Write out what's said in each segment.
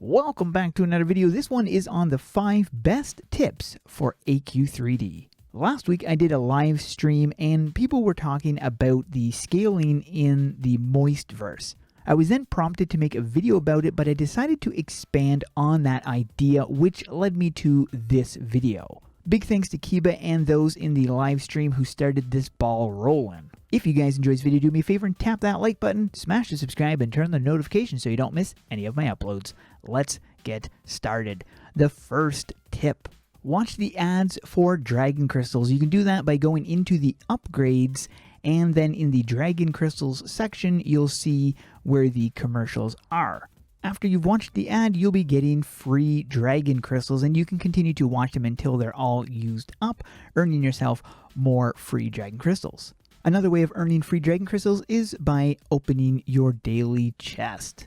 Welcome back to another video. This one is on the 5 best tips for AQ3D. Last week I did a live stream and people were talking about the scaling in the Moistverse. I was then prompted to make a video about it, but I decided to expand on that idea, which led me to this video. Big thanks to Kiba and those in the live stream who started this ball rolling. If you guys enjoyed this video, do me a favor and tap that like button, smash the subscribe, and turn on the notifications so you don't miss any of my uploads. Let's get started. The first tip. Watch the ads for Dragon Crystals. You can do that by going into the upgrades, and then in the Dragon Crystals section, you'll see where the commercials are. After you've watched the ad, you'll be getting free Dragon Crystals, and you can continue to watch them until they're all used up, earning yourself more free Dragon Crystals. Another way of earning free Dragon Crystals is by opening your daily chest.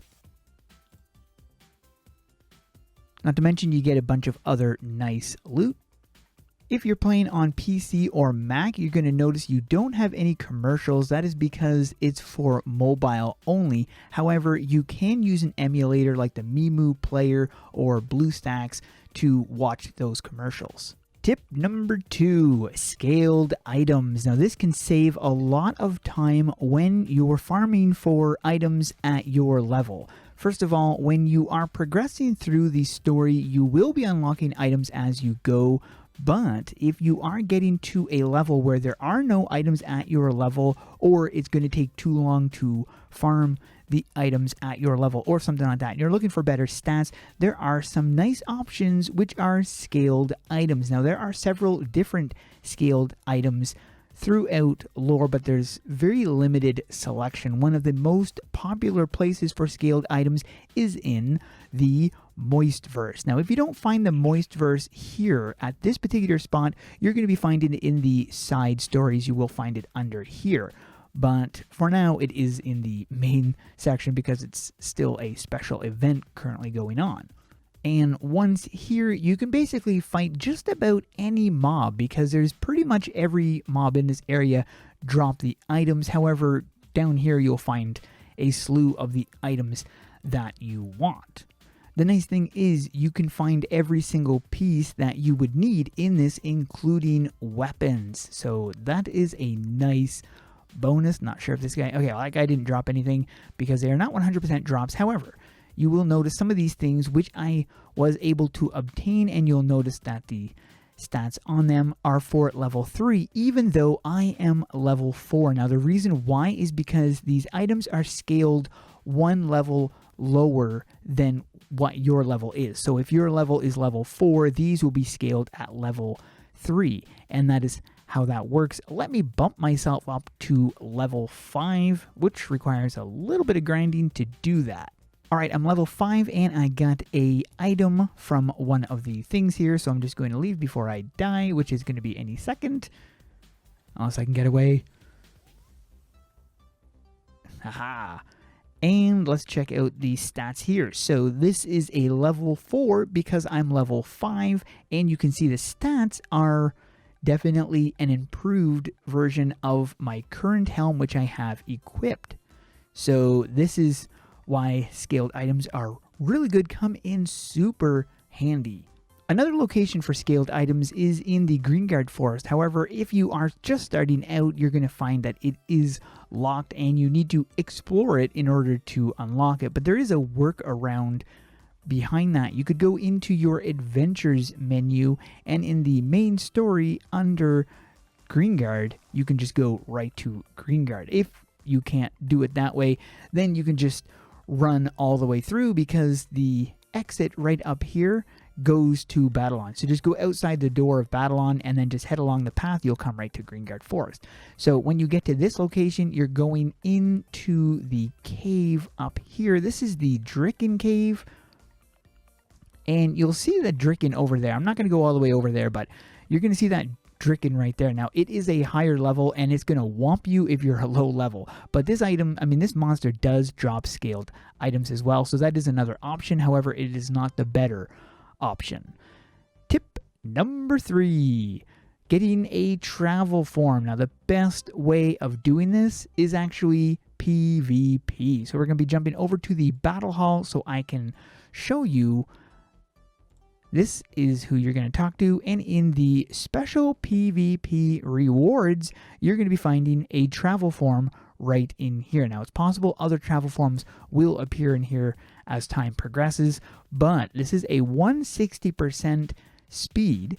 Not to mention you get a bunch of other nice loot. If you're playing on PC or Mac, you're going to notice you don't have any commercials. That is because it's for mobile only. However, you can use an emulator like the Mimu Player or BlueStacks to watch those commercials. Tip number 2, scaled items. Now this can save a lot of time when you're farming for items at your level. First of all, when you are progressing through the story, you will be unlocking items as you go. But if you are getting to a level where there are no items at your level, or it's going to take too long to farm the items at your level or something like that, and you're looking for better stats, there are some nice options which are scaled items. Now there are several different scaled items throughout lore, but there's very limited selection. One of the most popular places for scaled items is in the Moistverse. Now if you don't find the Moistverse here at this particular spot, you're going to be finding it in the side stories. You will find it under here. But for now, it is in the main section because it's still a special event currently going on. And once here, you can basically fight just about any mob because there's pretty much every mob in this area drop the items. However, down here, you'll find a slew of the items that you want. The nice thing is you can find every single piece that you would need in this, including weapons. So that is a nice bonus. Not sure if this guy, okay, that guy didn't drop anything because they are not 100% drops. However, you will notice some of these things which I was able to obtain, and you'll notice that the stats on them are for level 3, even though I am level 4. Now the reason why is because these items are scaled one level lower than what your level is. So if your level is level 4, these will be scaled at level 3, and that is how that works. Let me bump myself up to level 5, which requires a little bit of grinding to do that. Alright, I'm level 5 and I got a item from one of the things here, so I'm just going to leave before I die, which is going to be any second. Unless I can get away. Haha. And let's check out the stats here. So this is a level 4 because I'm level 5, and you can see the stats are definitely an improved version of my current helm, which I have equipped. So this is why scaled items are really good, come in super handy. Another location for scaled items is in the Greengard Forest. However, if you are just starting out, you're going to find that it is locked and you need to explore it in order to unlock it. But there is a workaround behind that. You could go into your adventures menu, and in the main story under Greengard, you can just go right to Greengard. If you can't do it that way, then you can just run all the way through because the exit right up here goes to Battleon. So just go outside the door of Battleon and then just head along the path. You'll come right to Greengard Forest. So when you get to this location, you're going into the cave up here. This is the Dricken Cave. And you'll see the Dricken over there. I'm not going to go all the way over there, but you're going to see that Dricken right there. Now, it is a higher level, and it's going to whomp you if you're a low level. But this item, this monster does drop scaled items as well, so that is another option. However, it is not the better option. Tip number 3, getting a travel form. Now, the best way of doing this is actually PvP. So we're going to be jumping over to the battle hall so I can show you this is who you're going to talk to, and in the special PvP rewards, you're going to be finding a travel form right in here. Now, it's possible other travel forms will appear in here as time progresses, but this is a 160% speed,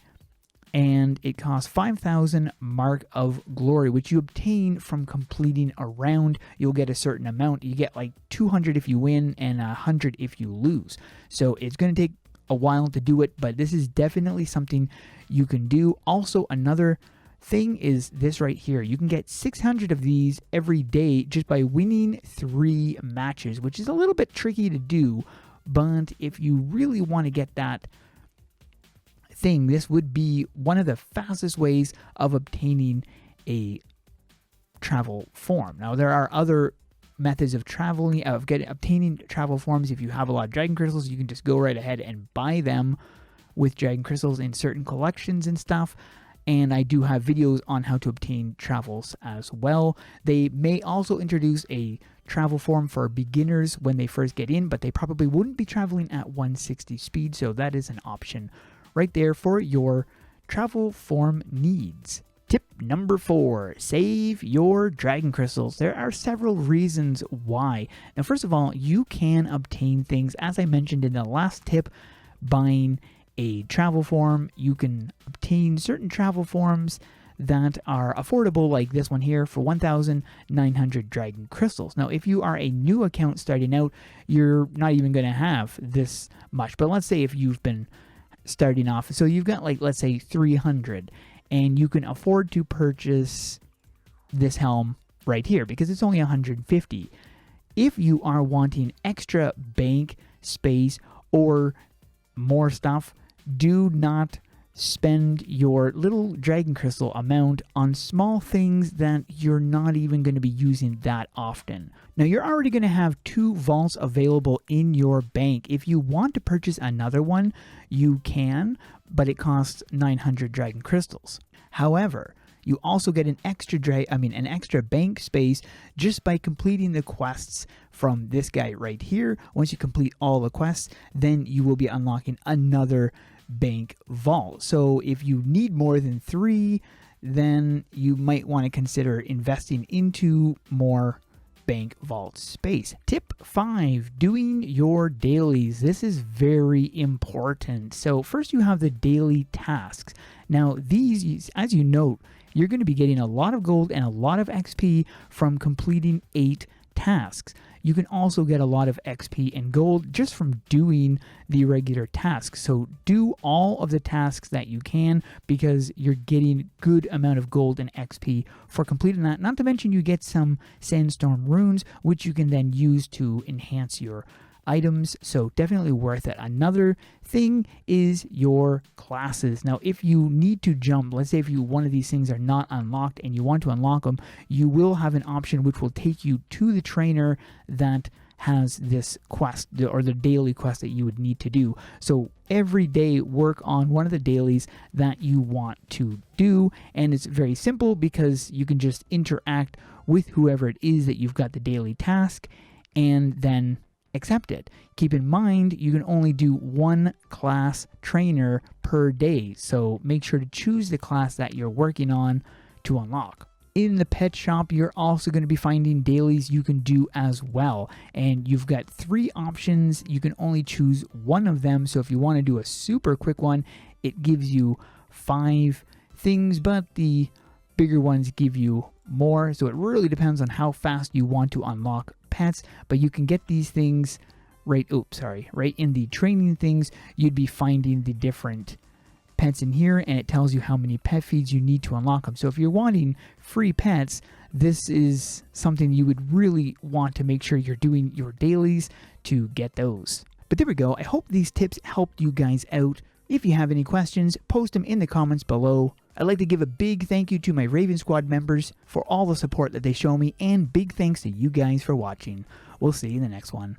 and it costs 5,000 Mark of Glory, which you obtain from completing a round. You'll get a certain amount. You get like 200 if you win and 100 if you lose. So it's going to take a while to do it, but this is definitely something you can do. Also, another thing is this right here. You can get 600 of these every day just by winning 3 matches, which is a little bit tricky to do, but if you really want to get that thing, this would be one of the fastest ways of obtaining a travel form. Now, there are other methods of obtaining travel forms. If you have a lot of dragon crystals, you can just go right ahead and buy them with dragon crystals in certain collections and stuff. And I do have videos on how to obtain travels as well. They may also introduce a travel form for beginners when they first get in, but they probably wouldn't be traveling at 160 speed, so that is an option right there for your travel form needs. Tip number 4, save your dragon crystals. There are several reasons why. Now, first of all, you can obtain things, as I mentioned in the last tip, buying a travel form. You can obtain certain travel forms that are affordable, like this one here, for 1,900 dragon crystals. Now, if you are a new account starting out, you're not even going to have this much. But let's say if you've been starting off, so you've got, like, let's say 300, and you can afford to purchase this helm right here because it's only 150. If you are wanting extra bank space or more stuff, do not spend your little dragon crystal amount on small things that you're not even going to be using that often. Now, you're already going to have 2 vaults available in your bank. If you want to purchase another one, you can, but it costs 900 dragon crystals. However, you also get an extra bank space just by completing the quests from this guy right here. Once you complete all the quests, then you will be unlocking another bank vault. So if you need more than 3, then you might want to consider investing into more bank vault space. Tip 5, doing your dailies. This is very important. So first you have the daily tasks. Now these, as you note, you're going to be getting a lot of gold and a lot of XP from completing 8 tasks. You can also get a lot of XP and gold just from doing the regular tasks. So do all of the tasks that you can because you're getting good amount of gold and XP for completing that. Not to mention you get some sandstorm runes, which you can then use to enhance your items, so definitely worth it. Another thing is your classes. Now, if you need to jump, let's say if one of these things are not unlocked and you want to unlock them, you will have an option which will take you to the trainer that has this quest or the daily quest that you would need to do. So every day work on one of the dailies that you want to do, and it's very simple because you can just interact with whoever it is that you've got the daily task and then accept it. Keep in mind, you can only do 1 class trainer per day, so make sure to choose the class that you're working on to unlock. In the pet shop, you're also going to be finding dailies you can do as well, and you've got 3 options. You can only choose one of them, so if you want to do a super quick one, it gives you 5 things, but the bigger ones give you more, so it really depends on how fast you want to unlock pets. But you can get these things right in the training things. You'd be finding the different pets in here, and it tells you how many pet feeds you need to unlock them. So if you're wanting free pets, this is something you would really want to make sure you're doing your dailies to get those. But there we go. I hope these tips helped you guys out. If you have any questions, post them in the comments below. I'd like to give a big thank you to my Raven Squad members for all the support that they show me, and big thanks to you guys for watching. We'll see you in the next one.